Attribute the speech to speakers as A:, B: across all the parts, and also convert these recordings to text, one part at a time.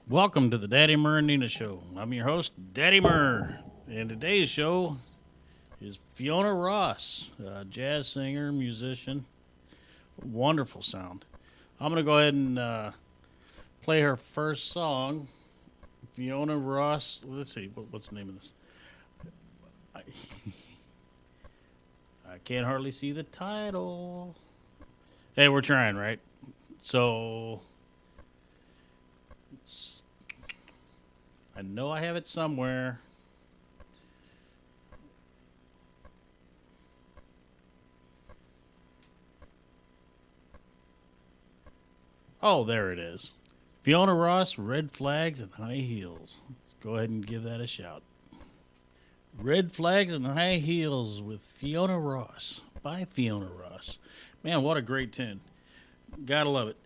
A: Welcome to the Daddy Murr and Nina Show. I'm your host, Daddy Murr. And today's show is Fiona Ross, a jazz singer, musician. Wonderful sound. I'm going to go ahead and play her first song. Fiona Ross. Let's see, what's the name of this? I, I can't hardly see the title. Hey, we're trying, right? So, I know I have it somewhere. Oh, there it is. Fiona Ross, Red Flags and High Heels. Let's go ahead and give that a shout. Red Flags and High Heels with Fiona Ross. By Fiona Ross. Man, what a great tune. Gotta love it.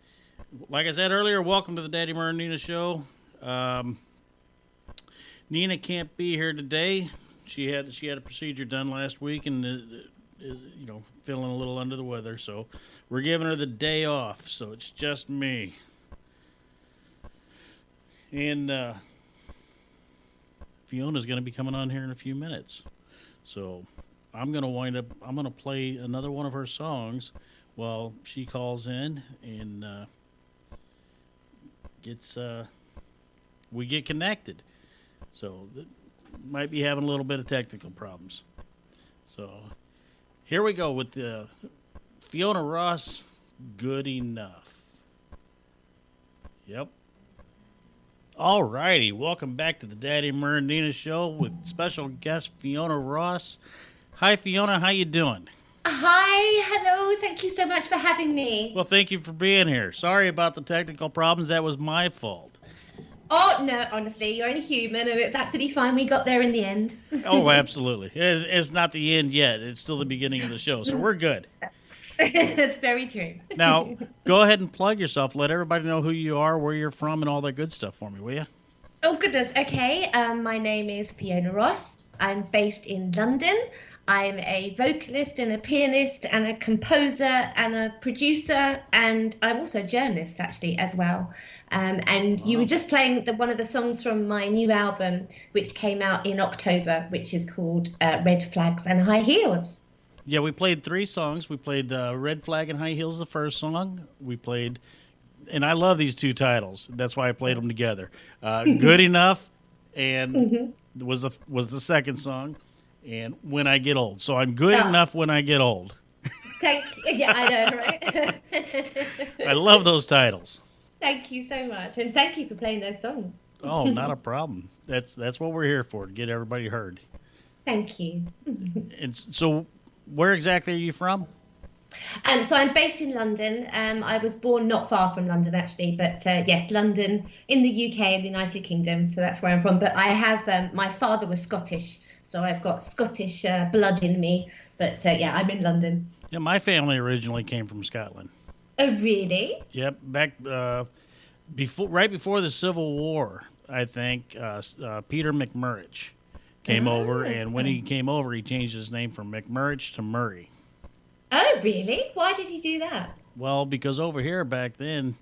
A: Like I said earlier, welcome to the Daddy Murr and Nina Show. Nina can't be here today. She had a procedure done last week and is feeling a little under the weather, so we're giving her the day off. So it's just me. And Fiona's going to be coming on here in a few minutes. So I'm going to play another one of her songs while she calls in and we get connected. So might be having a little bit of technical problems. So here we go with the Fiona Ross, Good Enough. Yep. All righty, welcome back to the Daddy Murr and Nina Show with special guest Fiona Ross. Hi, Fiona. How you doing?
B: Hi, hello. Thank you so much for having me.
A: Well, thank you for being here. Sorry about the technical problems. That was my fault.
B: Oh, no, honestly, you're only human and it's absolutely fine. We got there in the end.
A: Oh, absolutely. It's not the end yet. It's still the beginning of the show, so we're good.
B: That's very true.
A: Now, go ahead and plug yourself. Let everybody know who you are, where you're from, and all that good stuff for me, will you?
B: Oh, goodness. Okay. My name is Fiona Ross. I'm based in London. I'm a vocalist and a pianist and a composer and a producer, and I'm also a journalist, actually, as well. And you were just playing one of the songs from my new album, which came out in October, which is called Red Flags and High Heels.
A: Yeah, we played 3 songs. We played Red Flag and High Heels, the first song. We played, and I love these 2 titles. That's why I played them together. Good Enough and was the second song, and When I Get Old. So I'm good enough when I get old.
B: Thank you. Yeah, I know, right?
A: I love those titles.
B: Thank you so much, and thank you for playing those songs.
A: Oh, not a problem. That's what we're here for, to get everybody heard.
B: Thank you.
A: And so, where exactly are you from?
B: So I'm based in London. I was born not far from London, actually, but yes, London in the UK, in the United Kingdom. So that's where I'm from. But I have my father was Scottish, so I've got Scottish blood in me. But yeah, I'm in London.
A: Yeah, my family originally came from Scotland.
B: Oh, really?
A: Yep, back right before the Civil War, I think Peter McMurrich came over, and when he came over, he changed his name from McMurrich to Murray.
B: Oh, really? Why did he do that?
A: Well, because over here back then,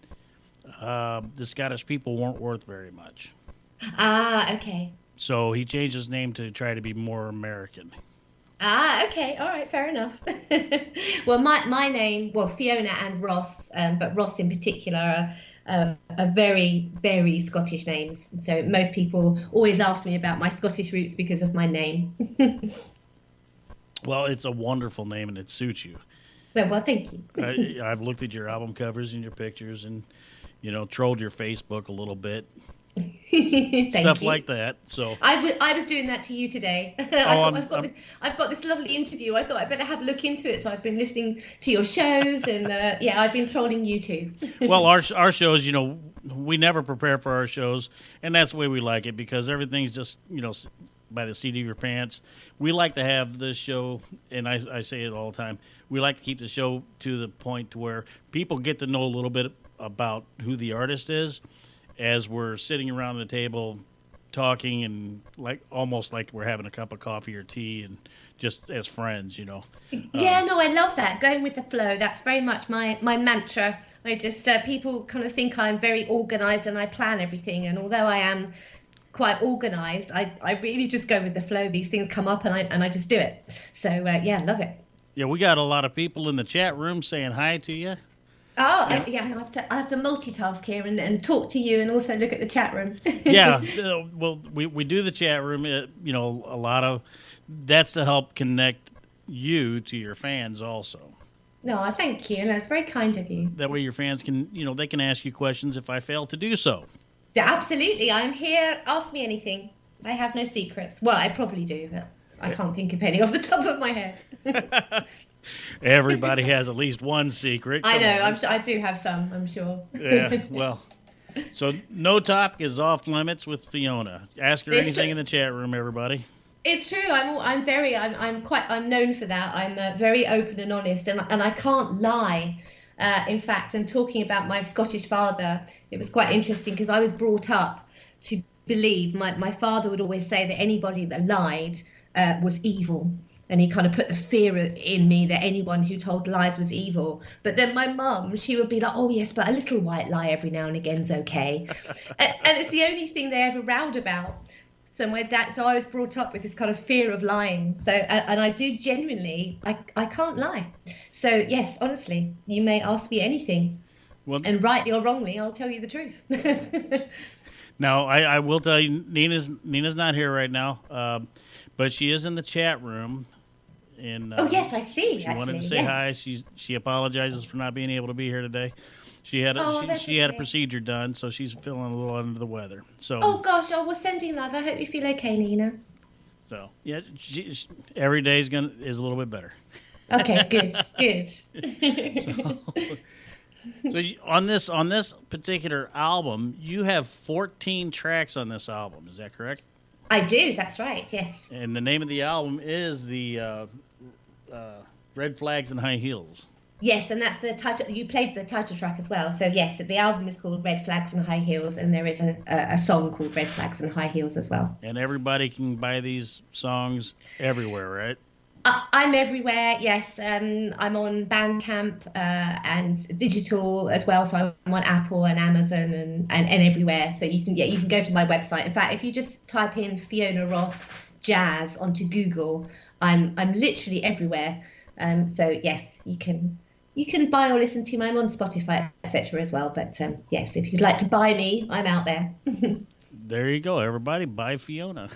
A: the Scottish people weren't worth very much.
B: Ah, okay.
A: So he changed his name to try to be more American.
B: Ah, okay. All right, fair enough. Well, my name, well, Fiona and Ross, but Ross in particular are very, very Scottish names. So most people always ask me about my Scottish roots because of my name.
A: Well, it's a wonderful name, and it suits you.
B: Well, thank you.
A: I've looked at your album covers and your pictures and, trolled your Facebook a little bit. Stuff like that. So
B: I was doing that to you today. I've got this lovely interview. I thought I better have a look into it. So I've been listening to your shows, and yeah, I've been trolling you too.
A: Well, our shows, we never prepare for our shows, and that's the way we like it, because everything's just by the seat of your pants. We like to have this show, and I say it all the time. We like to keep the show to the point to where people get to know a little bit about who the artist is, as we're sitting around the table talking and like almost like we're having a cup of coffee or tea and just as friends, you know.
B: Yeah, no, I love that. Going with the flow. That's very much my mantra. I just people kind of think I'm very organized and I plan everything. And although I am quite organized, I really just go with the flow. These things come up and I just do it. So yeah, love it.
A: Yeah, we got a lot of people in the chat room saying hi to you.
B: Oh,
A: Yeah.
B: yeah, I have to multitask here and talk to you and also look at the chat room.
A: Yeah, well, we do the chat room. You know, a lot of that's to help connect you to your fans also.
B: No, thank you. And that's very kind of you.
A: That way your fans can, you know, they can ask you questions if I fail to do so.
B: Yeah, absolutely. I'm here. Ask me anything. I have no secrets. Well, I probably do, but I can't think of any off the top of my head.
A: Everybody has at least one secret.
B: I
A: Come
B: know.
A: on.
B: I'm sure. I do have some. I'm sure.
A: Yeah, well, so no topic is off limits with Fiona. Ask her
B: It's
A: anything
B: true.
A: in the chat room, everybody.
B: It's true. I'm known for that. I'm very open and honest, and I can't lie. In fact, and talking about my Scottish father, it was quite interesting because I was brought up to believe my father would always say that anybody that lied was evil. And he kind of put the fear in me that anyone who told lies was evil. But then my mum, she would be like, oh, yes, but a little white lie every now and again's okay. And it's the only thing they ever rowed about. So I was brought up with this kind of fear of lying. So, and I do genuinely, I can't lie. So, yes, honestly, you may ask me anything.
A: Well,
B: And rightly or wrongly, I'll tell you the truth.
A: now I will tell you, Nina's not here right now, but she is in the chat room. And
B: Oh, yes, I see.
A: she wanted to say
B: yes.
A: hi. She apologizes for not being able to be here today. She had she had a
B: okay.
A: procedure done, so she's feeling a little under the weather. So
B: Oh, gosh, I was sending love. I hope you feel okay, Nina.
A: so yeah, every day is a little bit better.
B: Okay, good, good.
A: So on this particular album, you have 14 tracks on this album. Is that correct?
B: I do, that's right, yes.
A: And the name of the album is the Red Flags and High Heels.
B: Yes, and that's the title. You played the title track as well. So yes, the album is called Red Flags and High Heels, and there is a song called Red Flags and High Heels as well.
A: And everybody can buy these songs everywhere, right?
B: I'm everywhere. Yes, I'm on Bandcamp and digital as well. So I'm on Apple and Amazon and everywhere. So you can go to my website. In fact, if you just type in Fiona Ross Jazz onto Google, I'm literally everywhere. So yes, you can buy or listen to me. I'm on Spotify, etc. as well. But yes, if you'd like to buy me, I'm out there.
A: There you go, everybody. Buy Fiona.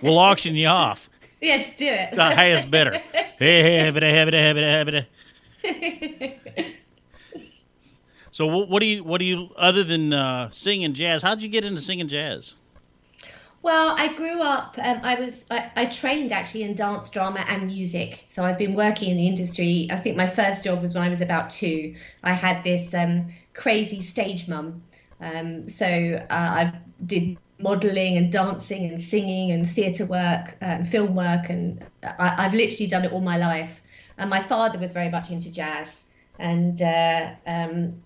A: We'll auction you off.
B: Yeah, do it.
A: The highest bidder. Hey. So what do you other than singing jazz? How'd you get into singing jazz?
B: Well, I grew up. I trained actually in dance, drama, and music. So I've been working in the industry. I think my first job was when I was about 2. I had this crazy stage mum. So I did modeling and dancing and singing and theatre work and film work, and I've literally done it all my life. And my father was very much into jazz, and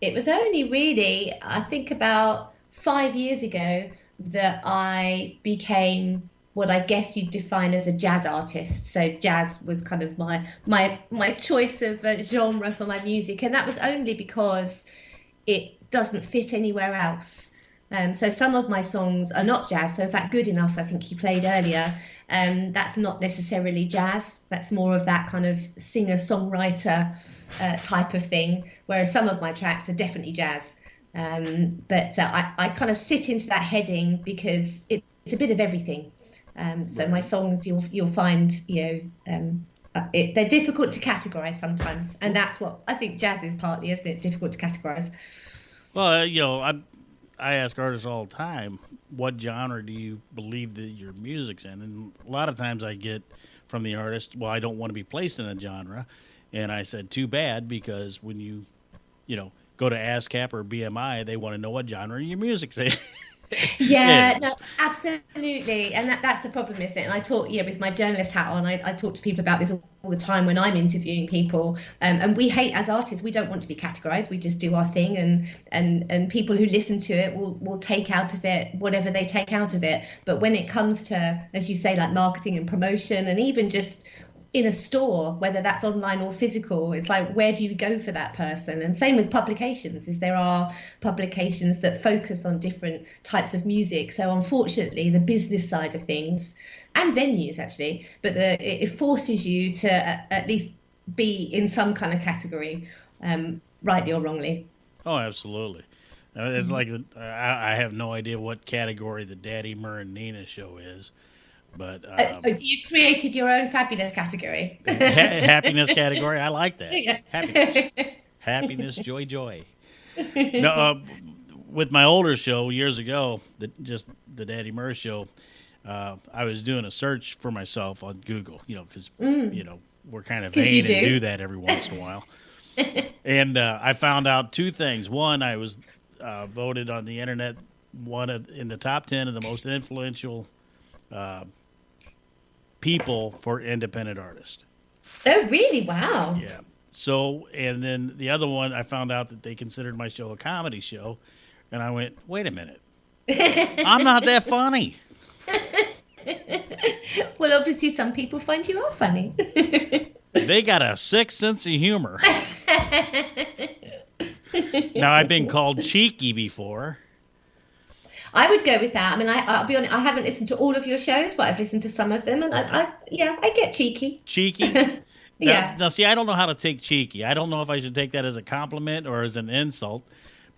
B: it was only really, I think, about 5 years ago that I became what I guess you'd define as a jazz artist. So jazz was kind of my choice of genre for my music, and that was only because it doesn't fit anywhere else. So some of my songs are not jazz. So in fact, Good Enough, I think you played earlier, that's not necessarily jazz. That's more of that kind of singer-songwriter type of thing, whereas some of my tracks are definitely jazz. But I kind of sit into that heading because it's a bit of everything. So my songs, you'll find, they're difficult to categorize sometimes, and that's what I think jazz is partly, isn't it? Difficult to categorize.
A: Well, I ask artists all the time, what genre do you believe that your music's in? And a lot of times I get from the artist, well, I don't want to be placed in a genre. And I said, too bad, because when you go to ASCAP or BMI, they want to know what genre your music's in.
B: Yeah,
A: It
B: no,
A: is.
B: absolutely. And that's the problem, isn't it? And I talk, with my journalist hat on, I talk to people about this all the time when I'm interviewing people. And we hate, as artists, we don't want to be categorized. We just do our thing, and people who listen to it will take out of it whatever they take out of it. But when it comes to, as you say, like marketing and promotion, and even just in a store, whether that's online or physical, it's like, where do you go for that person? And same with publications, is there are publications that focus on different types of music. So unfortunately, the business side of things, and venues actually, but it forces you to at least be in some kind of category, rightly or wrongly.
A: Oh, absolutely. It's like I have no idea what category the Daddy Murr and Nina show is, but
B: You've created your own fabulous category.
A: happiness category. I like that.
B: Yeah.
A: Happiness, happiness, joy, joy. No, with my older show years ago, just the Daddy Murr show, I was doing a search for myself on Google, because we're kind of
B: 'Cause you
A: vain and
B: do.
A: do that every once in a while. And I found out two things. One, I was voted on the internet in the top 10 of the most influential uh, people for independent artists.
B: Oh, really? Wow.
A: Yeah. So, and then the other one, I found out that they considered my show a comedy show, and I went, wait a minute, I'm not that funny.
B: Well, obviously, some people find you are funny.
A: They got a sick sense of humor. Now, I've been called cheeky before.
B: I would go with that. I mean, I'll be honest, I haven't listened to all of your shows, but I've listened to some of them, and yeah, I get cheeky.
A: Cheeky?
B: Yeah.
A: Now, see, I don't know how to take cheeky. I don't know if I should take that as a compliment or as an insult,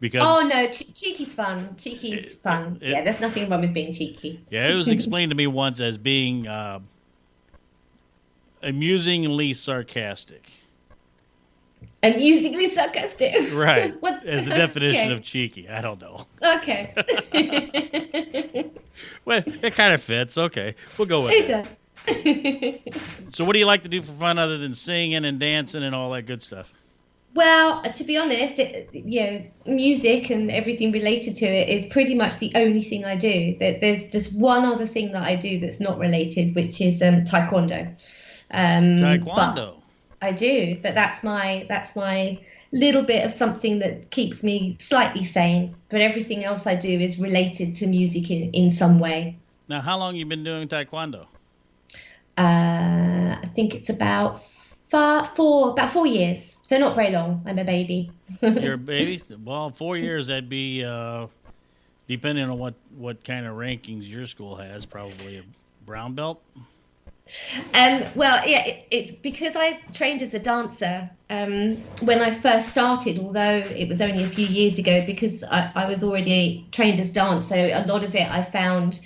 A: because
B: Oh no, cheeky's fun. Cheeky's fun. Yeah, there's nothing wrong with being cheeky.
A: yeah, it was explained to me once as being amusingly sarcastic.
B: Amusingly sarcastic.
A: Right.
B: What?
A: As the definition
B: Okay.
A: of cheeky. I don't know.
B: Okay.
A: Well, it kind of fits. Okay. We'll go with
B: It
A: it.
B: does.
A: So what do you like to do for fun other than singing and dancing and all that good stuff?
B: Well, to be honest, music and everything related to it is pretty much the only thing I do. There's just one other thing that I do that's not related, which is taekwondo. But
A: Taekwondo.
B: I do, but that's my little bit of something that keeps me slightly sane. But everything else I do is related to music in some way.
A: Now, how long you been doing Taekwondo?
B: I think it's about about 4 years, so not very long. I'm a baby.
A: You're a baby? Well, 4 years, that'd be, depending on what kind of rankings your school has, probably a brown belt.
B: Well, yeah, it's because I trained as a dancer when I first started, although it was only a few years ago, because I was already trained as dance. So a lot of it I found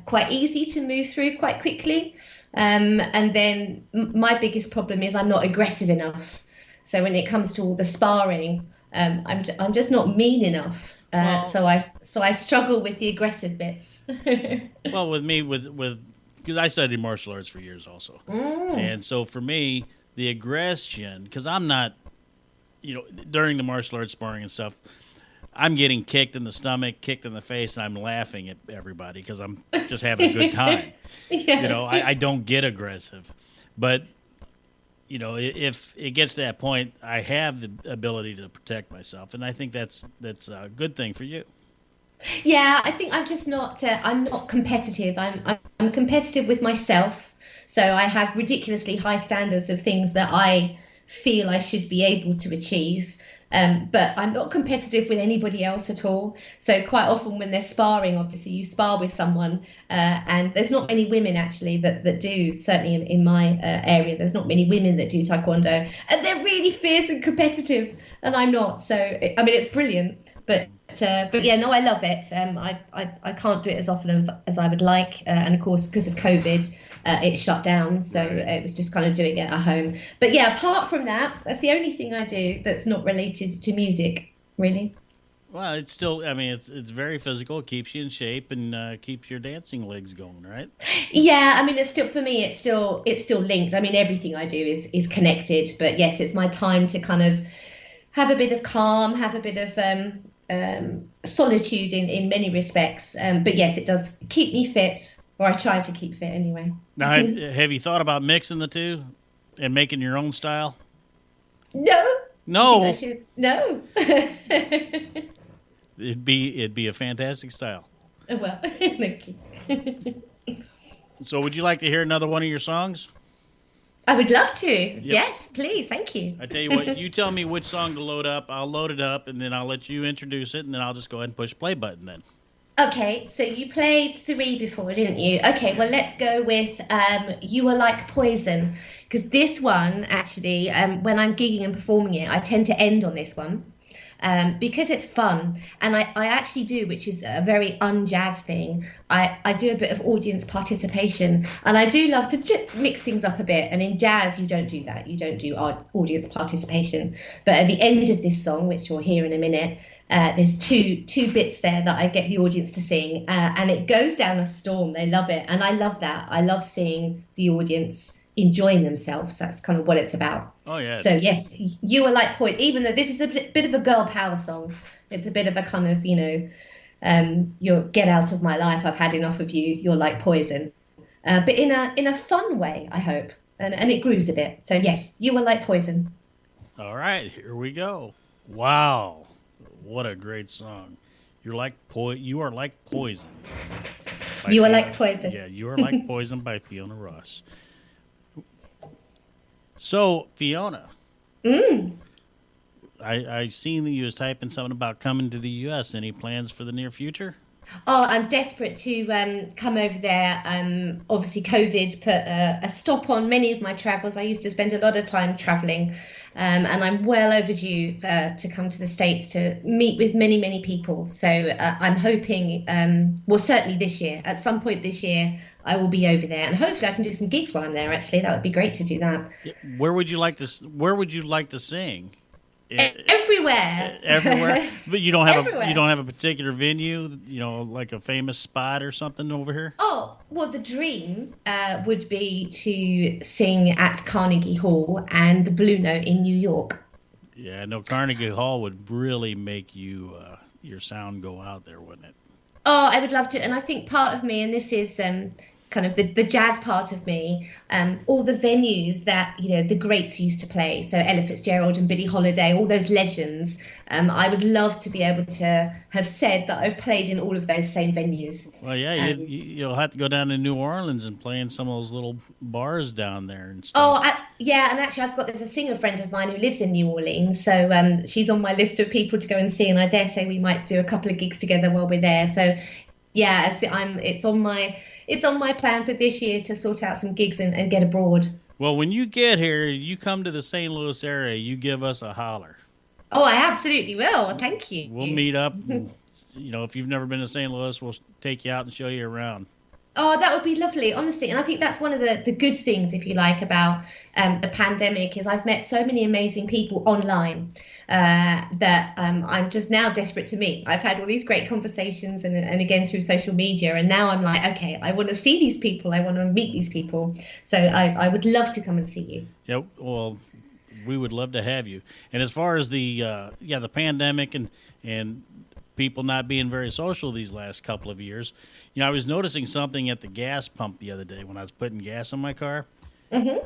B: quite easy to move through quite quickly. And then my biggest problem is I'm not aggressive enough. So when it comes to all the sparring, I'm just not mean enough.
A: Well-
B: So I struggle with the aggressive bits.
A: Well, with me, because I studied martial arts for years also. And so for me, the aggression, because I'm not, during the martial arts sparring and stuff, I'm getting kicked in the stomach, kicked in the face, and I'm laughing at everybody because I'm just having a good time.
B: Yeah.
A: I don't get aggressive. But, if it gets to that point, I have the ability to protect myself. And I think that's a good thing for you.
B: Yeah, I think I'm just not. I'm not competitive. I'm competitive with myself. So I have ridiculously high standards of things that I feel I should be able to achieve. But I'm not competitive with anybody else at all. So quite often when they're sparring, obviously you spar with someone, and there's not many women actually that do. Certainly in my area, there's not many women that do taekwondo, and they're really fierce and competitive, and I'm not. So I mean, it's brilliant, but yeah, no, I love it. I can't do it as often as I would like, and of course because of COVID, it shut down, so it was just kind of doing it at home. But yeah, apart from that, that's the only thing I do that's not related to music, really.
A: Well, it's still, it's very physical. It keeps you in shape and keeps your dancing legs going, right?
B: Yeah, I mean, it's still, for me, it's still linked. I mean, everything I do is connected. But yes, it's my time to kind of have a bit of calm, have a bit of solitude in many respects. But yes, it does keep me fit, or I try to keep fit anyway.
A: Now, have you thought about mixing the two and making your own style?
B: No. Do you think I
A: No,
B: should? No.
A: it'd be a fantastic style.
B: Well, thank you.
A: So, would you like to hear another one of your songs?
B: I would love to. Yes, please. Thank you.
A: I tell you what, you tell me which song to load up. I'll load it up, and then I'll let you introduce it, and then I'll just go ahead and push play button then.
B: Okay, so you played 3 before, didn't you? Okay, well, let's go with You Are Like Poison, because this one, actually, when I'm gigging and performing it, I tend to end on this one. Because it's fun, and I actually do, which is a very un-jazz thing. I do a bit of audience participation, and I do love to mix things up a bit. And in jazz, you don't do that. You don't do audience participation. But at the end of this song, which you'll hear in a minute, there's two bits there that I get the audience to sing, and it goes down a storm. They love it, and I love that. I love seeing the audience enjoying themselves. That's kind of what it's about.
A: Oh, yeah.
B: So yes, You Are Like Poison. Even though this is a bit of a girl power song, it's a bit of a kind of, you're get out of my life. I've had enough of you. You're like poison, but in a fun way, I hope, and it grooves a bit. So yes, You Are Like Poison.
A: All right, here we go. Wow, what a great song! You are like poison.
B: You Are Like Poison.
A: Yeah, You Are Like Poison by Fiona Ross. So, Fiona, I seen that you was typing something about coming to the U.S. Any plans for the near future?
B: Oh, I'm desperate to come over there. Obviously, COVID put a stop on many of my travels. I used to spend a lot of time traveling, and I'm well overdue to come to the States to meet with many, many people. So I'm hoping, well, certainly this year, at some point this year, I will be over there, and hopefully I can do some gigs while I'm there. Actually, that would be great to do that.
A: Where would you like to sing?
B: Everywhere.
A: Everywhere, but you don't have
B: Everywhere.
A: a particular venue, like a famous spot or something over here.
B: Oh, well, the dream would be to sing at Carnegie Hall and the Blue Note in New York.
A: Yeah, no, Carnegie Hall would really make your sound go out there, wouldn't it?
B: Oh, I would love to. And I think part of me, and this is kind of the jazz part of me, all the venues that, the greats used to play. So Ella Fitzgerald and Billie Holiday, all those legends. I would love to be able to have said that I've played in all of those same venues.
A: Well, yeah, you'll have to go down to New Orleans and play in some of those little bars down there and stuff.
B: Oh, yeah, and actually there's a singer friend of mine who lives in New Orleans, so she's on my list of people to go and see, and I dare say we might do a couple of gigs together while we're there. So, yeah, it's on my plan for this year to sort out some gigs and get abroad.
A: Well, when you get here, you come to the St. Louis area, you give us a holler.
B: Oh, I absolutely will. Thank you.
A: We'll meet up. And, if you've never been to St. Louis, we'll take you out and show you around.
B: Oh, that would be lovely, honestly. And I think that's one of the good things, if you like, about the pandemic is I've met so many amazing people online that I'm just now desperate to meet. I've had all these great conversations and again through social media. And now I'm like, okay, I want to see these people. I want to meet these people. So I would love to come and see you.
A: Yeah, well, we would love to have you. And as far as the pandemic and people not being very social these last couple of years, I was noticing something at the gas pump the other day when I was putting gas in my car.
B: Mm-hmm.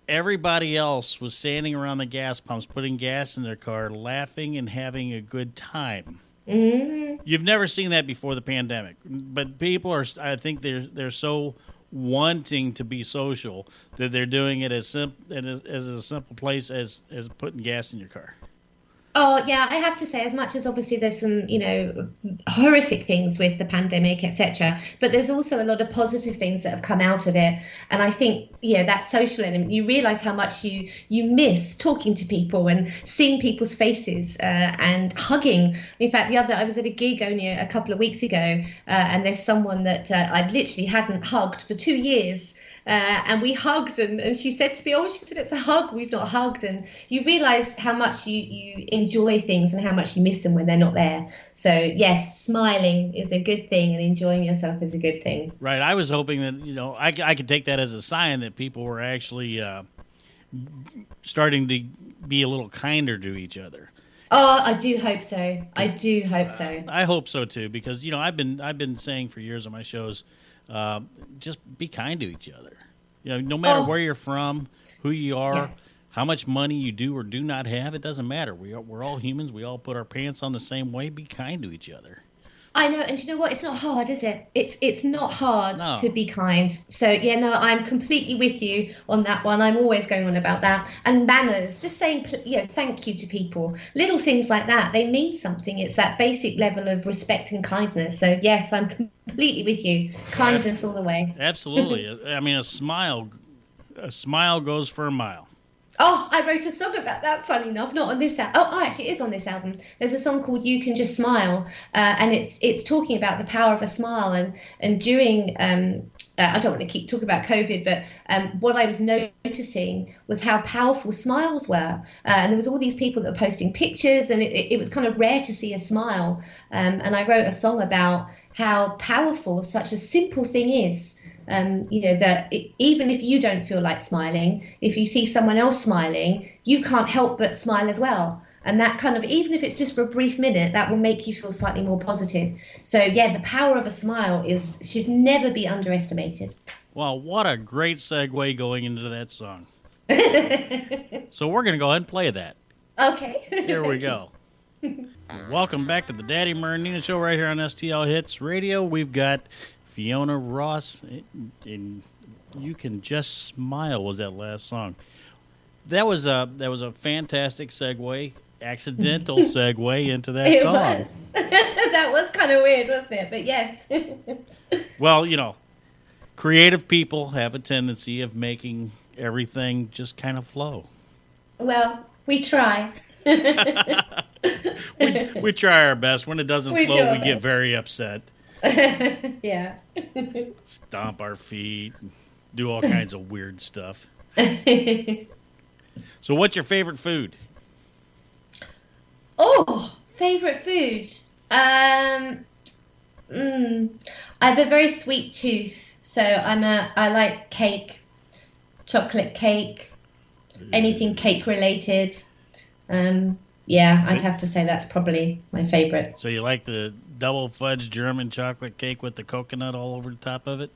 A: Everybody else was standing around the gas pumps, putting gas in their car, laughing and having a good time.
B: Mm-hmm.
A: You've never seen that before the pandemic, but people are. I think they're so wanting to be social that they're doing it as a simple place as putting gas in your car.
B: Oh, yeah, I have to say, as much as obviously there's some, horrific things with the pandemic, etc., but there's also a lot of positive things that have come out of it. And I think, that social element, you realize how much you miss talking to people and seeing people's faces and hugging. In fact, I was at a gig only a couple of weeks ago, and there's someone that I literally hadn't hugged for 2 years. And we hugged, and she said to me, it's a hug, we've not hugged. And you realise how much you enjoy things and how much you miss them when they're not there. So, yes, smiling is a good thing and enjoying yourself is a good thing.
A: Right. I was hoping that, I could take that as a sign that people were actually starting to be a little kinder to each other.
B: Oh, I do hope so. I do hope so.
A: I hope so too, because I've been saying for years on my shows, uh, just be kind to each other. No matter
B: Oh,
A: where you're from, who you
B: yeah.
A: are, how much money you do or do not have, it doesn't matter. We're all humans. We all put our pants on the same way. Be kind to each other.
B: I know, and you know what? It's not hard, is it? It's not hard to
A: No.
B: be kind. So yeah, no, I'm completely with you on that one. I'm always going on about that. And manners, just saying, thank you to people. Little things like that, they mean something. It's that basic level of respect and kindness. So yes, I'm completely with you.
A: Ab-
B: Kindness all the way.
A: Absolutely. I mean, a smile goes for a mile.
B: Oh, I wrote a song about that, funny enough, not on this album. Oh, actually, it is on this album. There's a song called "You Can Just Smile," and it's talking about the power of a smile. And during I don't want to keep talking about COVID, but what I was noticing was how powerful smiles were. And there was all these people that were posting pictures, and it was kind of rare to see a smile. And I wrote a song about how powerful such a simple thing is. Even if you don't feel like smiling, if you see someone else smiling, you can't help but smile as well. And that kind of, even if it's just for a brief minute, that will make you feel slightly more positive. So yeah, the power of a smile should never be underestimated.
A: Well, what a great segue going into that song. So we're going to go ahead and play that.
B: Okay.
A: Here we go. Welcome back to the Daddy Mer and Nina Show right here on STL Hits Radio. We've got Fiona Ross, and You Can Just Smile was that last song. That was a fantastic segue, accidental segue into that
B: It
A: song.
B: was. That was kind of weird, wasn't it? But yes.
A: Well, creative people have a tendency of making everything just kind of flow.
B: Well, we try.
A: We try our best. When it doesn't
B: We do
A: flow,
B: our
A: we get
B: best.
A: very upset,
B: Yeah.
A: stomp our feet, do all kinds of weird stuff. So what's your favorite food?
B: Oh, favorite food. I have a very sweet tooth, so I like cake, chocolate cake, anything cake related. Yeah, I'd have to say that's probably my favorite.
A: So you like the double fudge German chocolate cake with the coconut all over the top of it?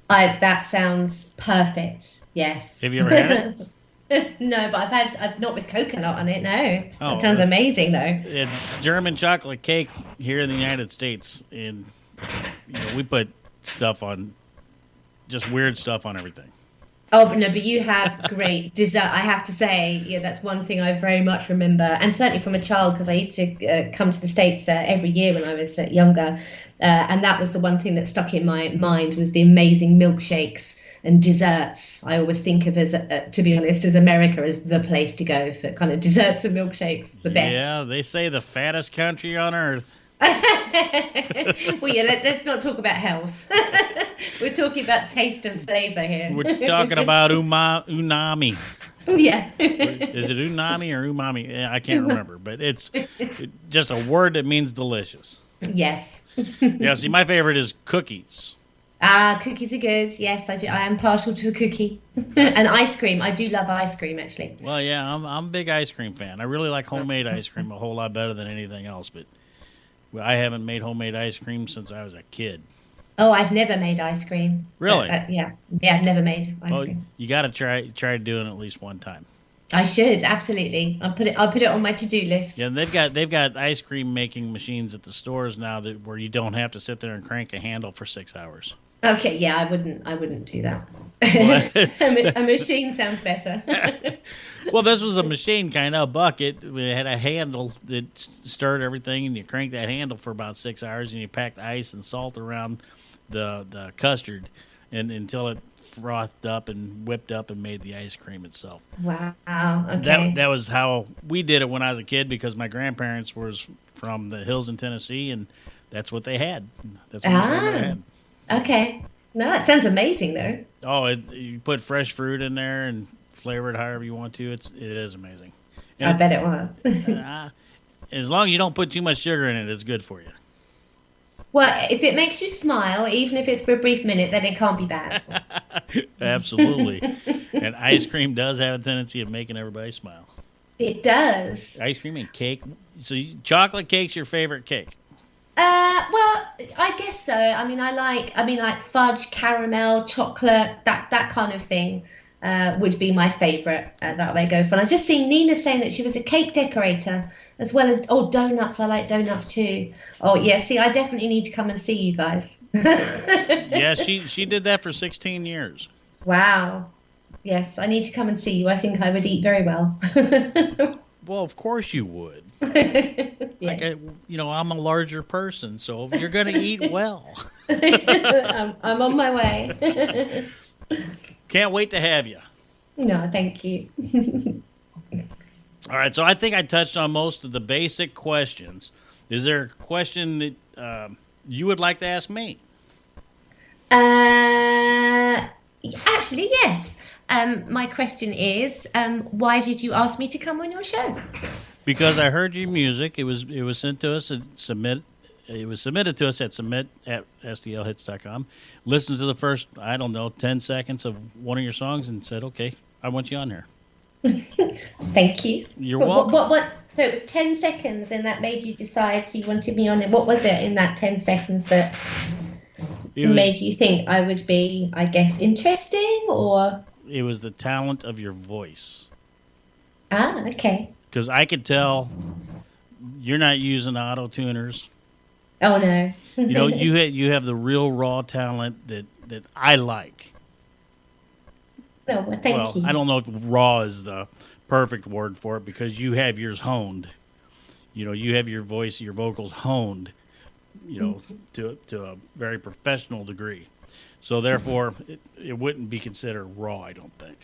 B: That sounds perfect. Yes.
A: Have you ever had it?
B: No, but I've not with coconut on it. No,
A: Oh,
B: that sounds amazing though.
A: It's German chocolate cake here in the United States, and we put stuff on, just weird stuff on everything.
B: Oh, but no, but you have great dessert. I have to say, yeah, that's one thing I very much remember, and certainly from a child, because I used to come to the States every year when I was younger, and that was the one thing that stuck in my mind was the amazing milkshakes and desserts. I always think of as, to be honest, as America as the place to go for kind of desserts and milkshakes, the best.
A: Yeah, they say the fattest country on earth.
B: Well, yeah, let's not talk about health. We're talking about taste and flavor here.
A: We're talking about unami.
B: Yeah.
A: Is it unami or umami? I can't remember, but it's just a word that means delicious.
B: Yes.
A: Yeah, see, my favorite is cookies.
B: Cookies are good. Yes, I do. I am partial to a cookie. And ice cream. I do love ice cream, actually.
A: Well, yeah, I'm a big ice cream fan. I really like homemade ice cream a whole lot better than anything else, but I haven't made homemade ice cream since I was a kid.
B: Oh, I've never made ice cream.
A: Really?
B: Yeah, I've never made ice
A: Well,
B: cream.
A: you got to try doing it at least one time.
B: I should absolutely. I'll put it on my to-do list.
A: Yeah, they've got ice cream making machines at the stores now where you don't have to sit there and crank a handle for 6 hours.
B: Okay, yeah, I wouldn't do that.
A: Well,
B: A machine sounds better.
A: well, this was a machine kind of a bucket. It had a handle that stirred everything, and you crank that handle for about 6 hours, and you packed ice and salt around the custard, and until it frothed up and whipped up and made the ice cream itself.
B: Wow. Okay.
A: That was how we did it when I was a kid, because my grandparents was from the hills in Tennessee, and that's what they had. That's what my grandmother had.
B: Okay. No, that sounds amazing though.
A: Oh, you put fresh fruit in there and flavor it however you want to. It is amazing. And
B: I bet it was.
A: as long as you don't put too much sugar in it, it's good for you.
B: Well, if it makes you smile, even if it's for a brief minute, then it can't be bad.
A: Absolutely. And ice cream does have a tendency of making everybody smile.
B: It does.
A: Ice cream and cake. So chocolate cake's your favorite cake?
B: Well, I guess so. I mean, like fudge, caramel, chocolate, that kind of thing would be my favorite that I go for. And I've just seen Nina saying that she was a cake decorator as well as donuts. I like donuts too. Oh yeah, see, I definitely need to come and see you guys.
A: Yeah, she did that for 16 years.
B: Wow. Yes, I need to come and see you. I think I would eat very well.
A: Well, of course you would.
B: Yes.
A: I'm a larger person, so you're going to eat well.
B: I'm on my way.
A: Can't wait to have you.
B: No, thank you.
A: All right, so I think I touched on most of the basic questions. Is there a question that you would like to ask me?
B: Actually, yes. My question is, why did you ask me to come on your show?
A: Because I heard your music. It was sent to us and it was submitted to us at submit@sdlhits.com. Listened to the first, 10 seconds of one of your songs and said, okay, I want you on here.
B: Thank you.
A: You're welcome.
B: What? So it was 10 seconds and that made you decide you wanted me on it. What was it in that 10 seconds that made you think I would be, I guess, interesting or?
A: It was the talent of your voice.
B: Ah, okay.
A: Because I could tell you're not using auto-tuners.
B: Oh, no.
A: You have the real raw talent that I like.
B: Oh, well, thank you.
A: I don't know if raw is the perfect word for it because you have yours honed. You have your voice, your vocals honed, to a very professional degree. So therefore, it wouldn't be considered raw, I don't think.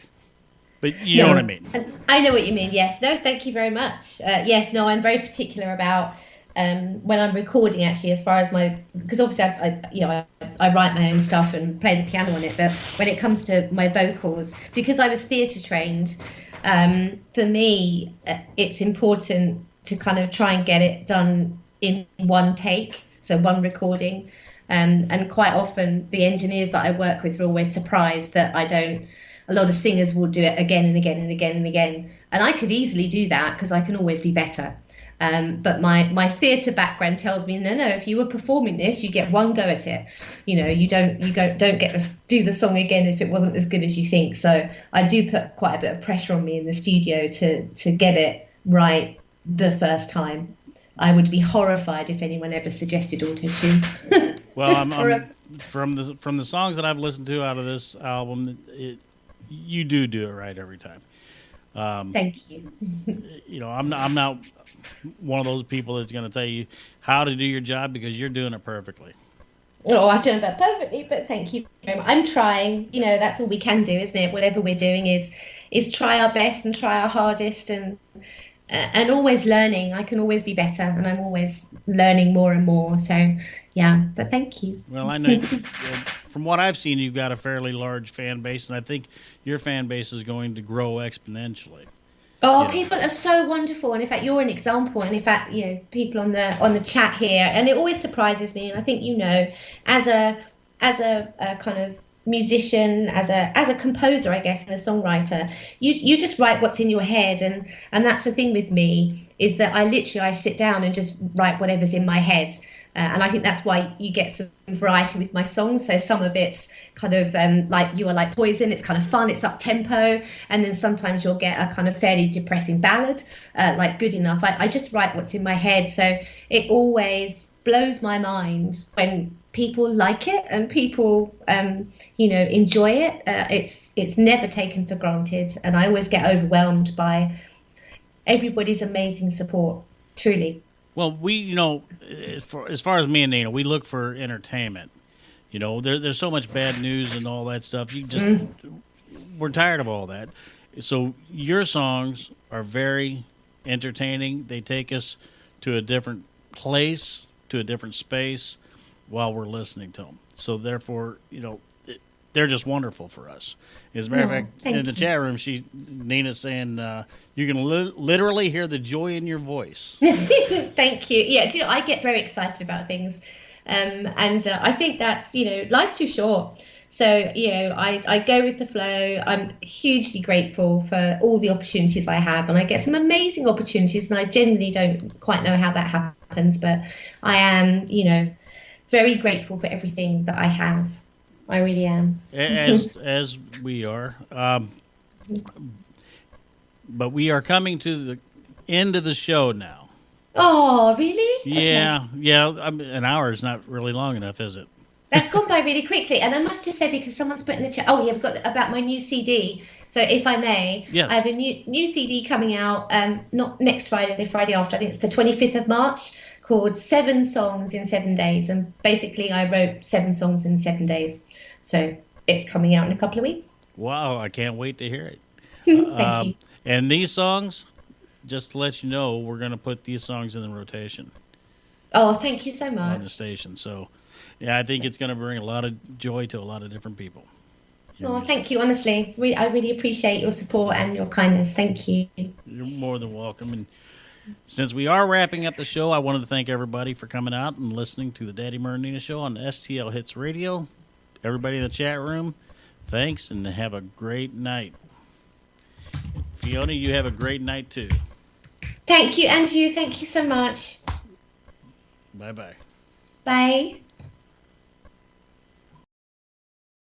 A: But you know what I mean.
B: I know what you mean. Yes. No, thank you very much. Yes. No, I'm very particular about when I'm recording. Actually, as far as because obviously I write my own stuff and play the piano on it. But when it comes to my vocals, because I was theatre trained, for me, it's important to kind of try and get it done in one take, so one recording. And quite often the engineers that I work with are always surprised that I don't. A lot of singers will do it again and again and again and again. And I could easily do that because I can always be better. But my theatre background tells me, no, if you were performing this, you get one go at it. You don't get to do the song again if it wasn't as good as you think. So I do put quite a bit of pressure on me in the studio to get it right the first time. I would be horrified if anyone ever suggested auto-tune.
A: Well, I'm from the songs that I've listened to out of this album, you do it right every time.
B: Thank you.
A: I'm not one of those people that's going to tell you how to do your job because you're doing it perfectly.
B: Oh, I don't know about perfectly, but thank you very much. I'm trying. That's all we can do, isn't it? Whatever we're doing is try our best and try our hardest and always learning. I can always be better, and I'm always learning more and more. So, yeah, but thank you.
A: Well, I know from what I've seen, you've got a fairly large fan base, and I think your fan base is going to grow exponentially.
B: Oh, people are so wonderful, and in fact, you're an example. And in fact, people on the chat here, and it always surprises me. And I think as a kind of musician, as a composer, I guess, and a songwriter, you just write what's in your head, and that's the thing with me is that I sit down and just write whatever's in my head, and I think that's why you get some variety with my songs. So some of it's kind of like You Are Like Poison, it's kind of fun, it's up tempo, and then sometimes you'll get a kind of fairly depressing ballad like Good Enough. I just write what's in my head, so it always blows my mind when people like it and people enjoy it. It's never taken for granted, and I always get overwhelmed by everybody's amazing support, truly.
A: Well, we as far as me and Nina, we look for entertainment. There's so much bad news and all that stuff. We're tired of all that. So your songs are very entertaining. They take us to a different place, to a different space while we're listening to them. So therefore, they're just wonderful for us. As a matter of fact, in the chat room, Nina's saying you can literally hear the joy in your voice.
B: Thank you. Yeah, I get very excited about things. And I think that's, life's too short. So, I go with the flow. I'm hugely grateful for all the opportunities I have, and I get some amazing opportunities, and I genuinely don't quite know how that happens, but I am, very grateful for everything that I have. I really am.
A: As we are. But we are coming to the end of the show now.
B: Oh, really?
A: Yeah,
B: Okay.
A: yeah. An hour is not really long enough, is it?
B: That's gone by really quickly. And I must just say, because someone's put in the chat, oh, yeah, I've got about my new CD. So if I may, I
A: Yes.
B: have a new CD coming out, not next Friday, the Friday after. I think it's the 25th of March, called 7 Songs in 7 Days. And basically, I wrote 7 songs in 7 days. So it's coming out in a couple of weeks.
A: Wow, I can't wait to hear it.
B: Thank
A: Um,
B: you.
A: and these songs, just to let you know, we're going to put these songs in the rotation
B: Oh, thank you so
A: on the
B: much.
A: station. So, yeah, I think it's going to bring a lot of joy to a lot of different people. Your
B: Oh,
A: music.
B: thank you. Honestly, I really appreciate your support and your kindness. Thank you.
A: You're more than welcome. And since we are wrapping up the show, I wanted to thank everybody for coming out and listening to the Daddy Marinina Show on STL Hits Radio. Everybody in the chat room, thanks and have a great night. Fiona, you have a great night too.
B: Thank you, and you. Thank you so much.
A: Bye bye.
B: Bye.